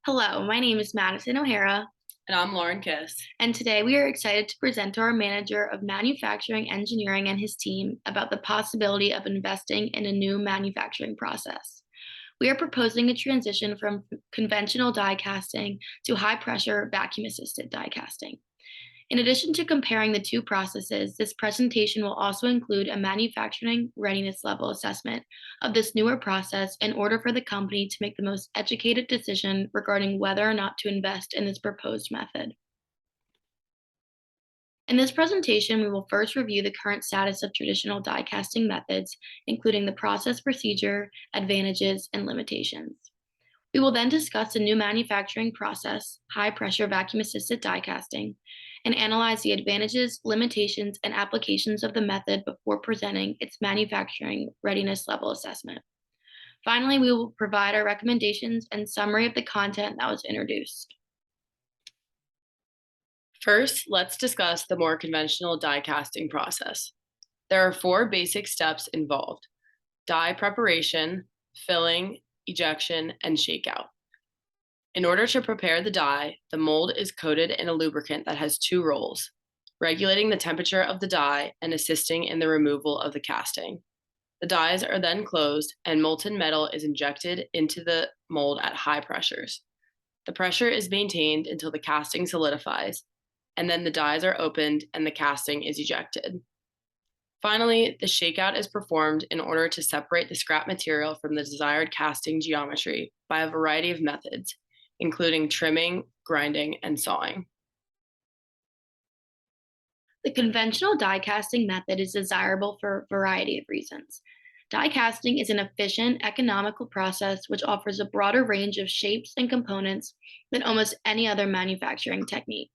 Hello, my name is Madison O'Hara, And I'm Lauren Kiss. and today we are excited to present to our manager of manufacturing engineering and his team about the possibility of investing in a new manufacturing process. We are proposing a transition from conventional die casting to high pressure vacuum assisted die casting. In addition to comparing the two processes, this presentation will also include a manufacturing readiness level assessment of this newer process in order for the company to make the most educated decision regarding whether or not to invest in this proposed method. In this presentation, we will first review the current status of traditional die casting methods, including the process procedure, advantages, and limitations. We will then discuss the new manufacturing process, high pressure vacuum assisted die casting, and analyze the advantages, limitations, and applications of the method before presenting its manufacturing readiness level assessment. Finally, we will provide our recommendations and summary of the content that was introduced. First, let's discuss the more conventional die casting process. There are four basic steps involved: die preparation, filling, ejection, and shakeout. In order to prepare the die, the mold is coated in a lubricant that has two roles: regulating the temperature of the die and assisting in the removal of the casting. The dies are then closed, and molten metal is injected into the mold at high pressures. The pressure is maintained until the casting solidifies, and then the dies are opened and the casting is ejected. Finally, the shakeout is performed in order to separate the scrap material from the desired casting geometry by a variety of methods, including trimming, grinding, and sawing. The conventional die casting method is desirable for a variety of reasons. Die casting is an efficient, economical process which offers a broader range of shapes and components than almost any other manufacturing technique.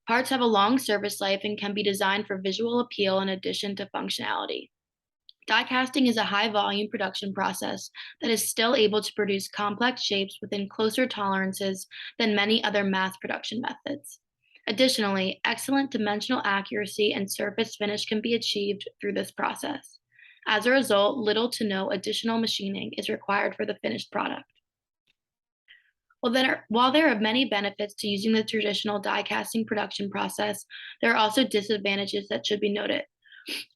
Parts have a long service life and can be designed for visual appeal in addition to functionality. Die casting is a high volume production process that is still able to produce complex shapes within closer tolerances than many other mass production methods. Additionally, excellent dimensional accuracy and surface finish can be achieved through this process. As a result, little to no additional machining is required for the finished product. While there are many benefits to using the traditional die casting production process, there are also disadvantages that should be noted.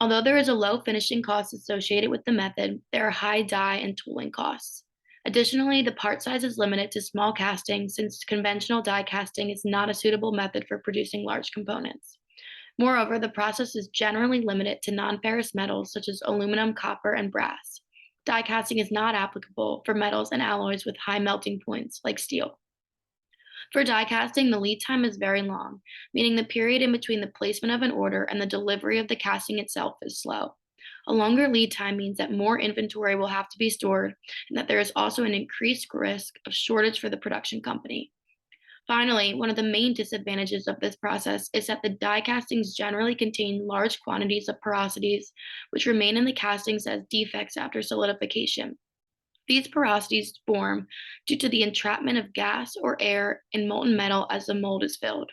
Although there is a low finishing cost associated with the method, there are high die and tooling costs. Additionally, the part size is limited to small castings since conventional die casting is not a suitable method for producing large components. Moreover, the process is generally limited to non-ferrous metals such as aluminum, copper, and brass. Die casting is not applicable for metals and alloys with high melting points like steel. For die casting, the lead time is very long, meaning the period in between the placement of an order and the delivery of the casting itself is slow. A longer lead time means that more inventory will have to be stored and that there is also an increased risk of shortage for the production company. Finally, one of the main disadvantages of this process is that the die castings generally contain large quantities of porosities, which remain in the castings as defects after solidification. These porosities form due to the entrapment of gas or air in molten metal as the mold is filled.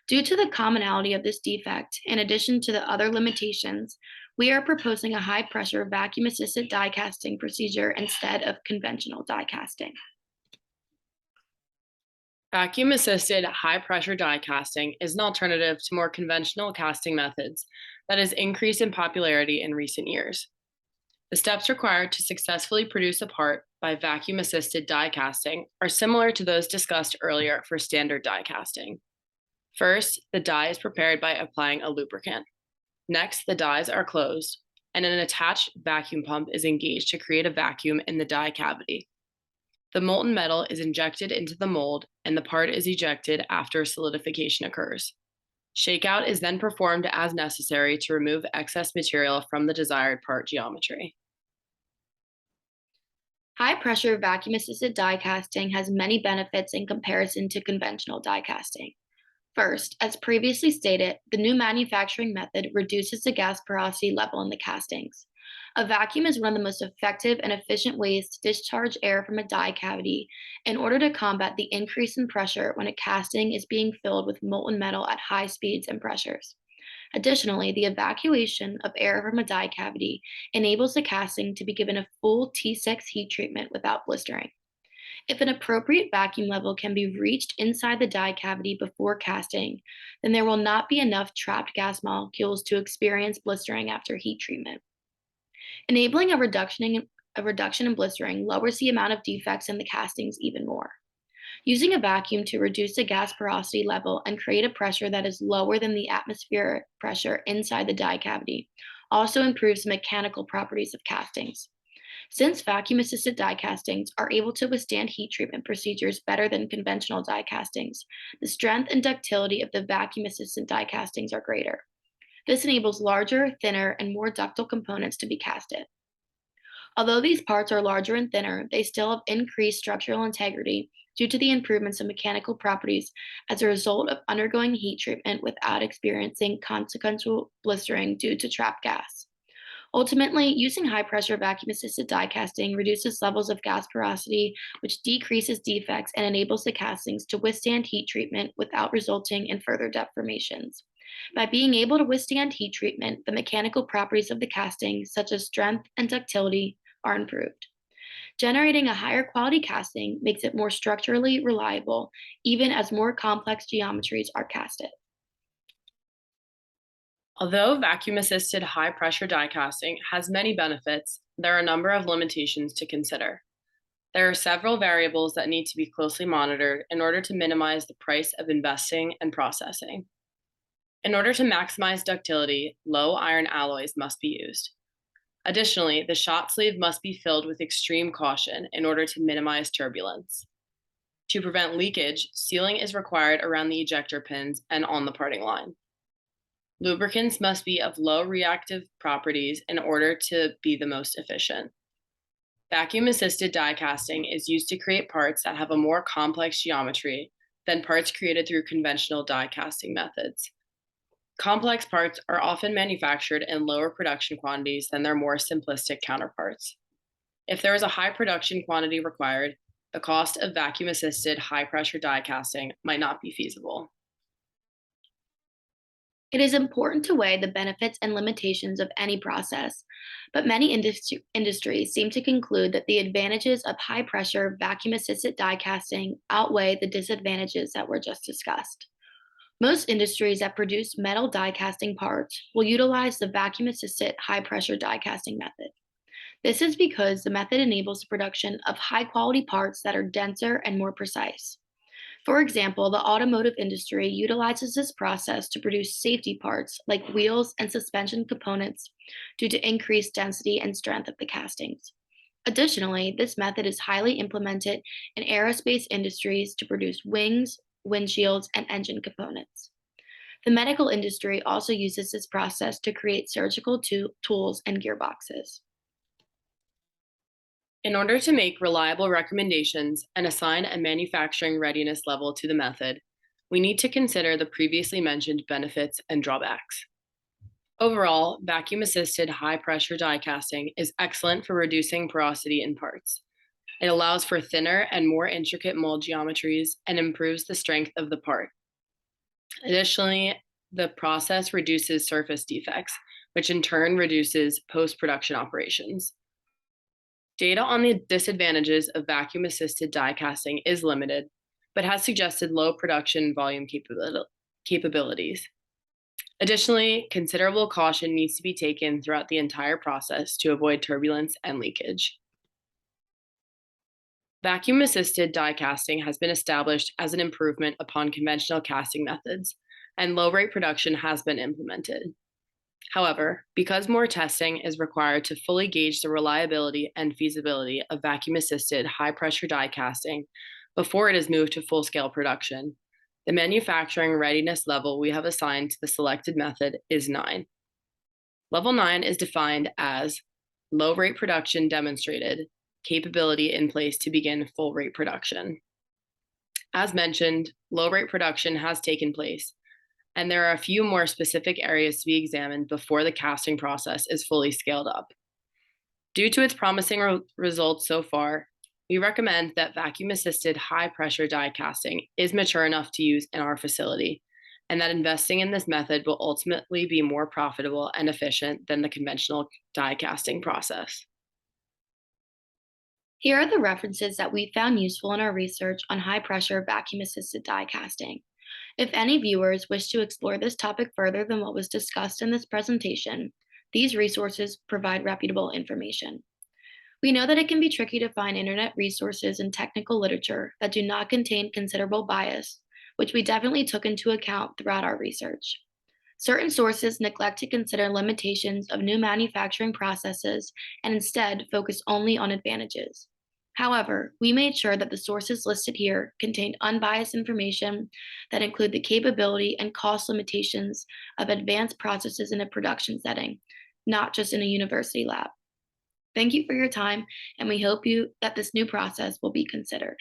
Due to the commonality of this defect, in addition to the other limitations, we are proposing a high pressure vacuum assisted die casting procedure instead of conventional die casting. Vacuum assisted high pressure die casting is an alternative to more conventional casting methods that has increased in popularity in recent years. The steps required to successfully produce a part by vacuum assisted die casting are similar to those discussed earlier for standard die casting. First, the die is prepared by applying a lubricant. Next, the dies are closed, and an attached vacuum pump is engaged to create a vacuum in the die cavity. The molten metal is injected into the mold, and the part is ejected after solidification occurs. Shakeout is then performed as necessary to remove excess material from the desired part geometry. High pressure vacuum assisted die casting has many benefits in comparison to conventional die casting. First, as previously stated, the new manufacturing method reduces the gas porosity level in the castings. A vacuum is one of the most effective and efficient ways to discharge air from a die cavity in order to combat the increase in pressure when a casting is being filled with molten metal at high speeds and pressures. Additionally, the evacuation of air from a die cavity enables the casting to be given a full T6 heat treatment without blistering. If an appropriate vacuum level can be reached inside the die cavity before casting, then there will not be enough trapped gas molecules to experience blistering after heat treatment. Enabling a reduction in blistering lowers the amount of defects in the castings even more. Using a vacuum to reduce the gas porosity level and create a pressure that is lower than the atmospheric pressure inside the die cavity also improves the mechanical properties of castings. Since vacuum assisted die castings are able to withstand heat treatment procedures better than conventional die castings, the strength and ductility of the vacuum assisted die castings are greater. This enables larger, thinner, and more ductile components to be casted. Although these parts are larger and thinner, they still have increased structural integrity due to the improvements in mechanical properties as a result of undergoing heat treatment without experiencing consequential blistering due to trapped gas. Ultimately, using high pressure vacuum assisted die casting reduces levels of gas porosity, which decreases defects and enables the castings to withstand heat treatment without resulting in further deformations. By being able to withstand heat treatment, the mechanical properties of the casting, such as strength and ductility, are improved. Generating a higher quality casting makes it more structurally reliable, even as more complex geometries are casted. Although vacuum assisted high pressure die casting has many benefits, there are a number of limitations to consider. There are several variables that need to be closely monitored in order to minimize the price of investing and processing. In order to maximize ductility, low iron alloys must be used. Additionally, the shot sleeve must be filled with extreme caution in order to minimize turbulence. To prevent leakage, sealing is required around the ejector pins and on the parting line. Lubricants must be of low reactive properties in order to be the most efficient. Vacuum assisted die casting is used to create parts that have a more complex geometry than parts created through conventional die casting methods. Complex parts are often manufactured in lower production quantities than their more simplistic counterparts. If there is a high production quantity required, the cost of vacuum assisted high pressure die casting might not be feasible. It is important to weigh the benefits and limitations of any process, but many industries seem to conclude that the advantages of high pressure vacuum assisted die casting outweigh the disadvantages that were just discussed. Most industries that produce metal die casting parts will utilize the vacuum assisted high pressure die casting method. This is because the method enables the production of high quality parts that are denser and more precise. For example, the automotive industry utilizes this process to produce safety parts like wheels and suspension components due to increased density and strength of the castings. Additionally, this method is highly implemented in aerospace industries to produce wings, windshields, and engine components. The medical industry also uses this process to create surgical tools and gearboxes. In order to make reliable recommendations and assign a manufacturing readiness level to the method, we need to consider the previously mentioned benefits and drawbacks. Overall, vacuum assisted high pressure die casting is excellent for reducing porosity in parts. It allows for thinner and more intricate mold geometries and improves the strength of the part. Additionally, the process reduces surface defects, which in turn reduces post production operations. Data on the disadvantages of vacuum assisted die casting is limited, but has suggested low production volume capabilities. Additionally, considerable caution needs to be taken throughout the entire process to avoid turbulence and leakage. Vacuum assisted die casting has been established as an improvement upon conventional casting methods, and low rate production has been implemented. However, because more testing is required to fully gauge the reliability and feasibility of vacuum assisted high pressure die casting before it is moved to full scale production, the manufacturing readiness level we have assigned to the selected method is 9. Level 9 is defined as low rate production demonstrated, capability in place to begin full rate production. As mentioned, low rate production has taken place, and there are a few more specific areas to be examined before the casting process is fully scaled up. Due to its promising results so far, we recommend that vacuum assisted high pressure die casting is mature enough to use in our facility, and that investing in this method will ultimately be more profitable and efficient than the conventional die casting process. Here are the references that we found useful in our research on high pressure vacuum assisted die casting. If any viewers wish to explore this topic further than what was discussed in this presentation, these resources provide reputable information. We know that it can be tricky to find internet resources and technical literature that do not contain considerable bias, which we definitely took into account throughout our research. Certain sources neglect to consider limitations of new manufacturing processes and instead focus only on advantages. However, we made sure that the sources listed here contained unbiased information that include the capability and cost limitations of advanced processes in a production setting, not just in a university lab. Thank you for your time, and we hope that this new process will be considered.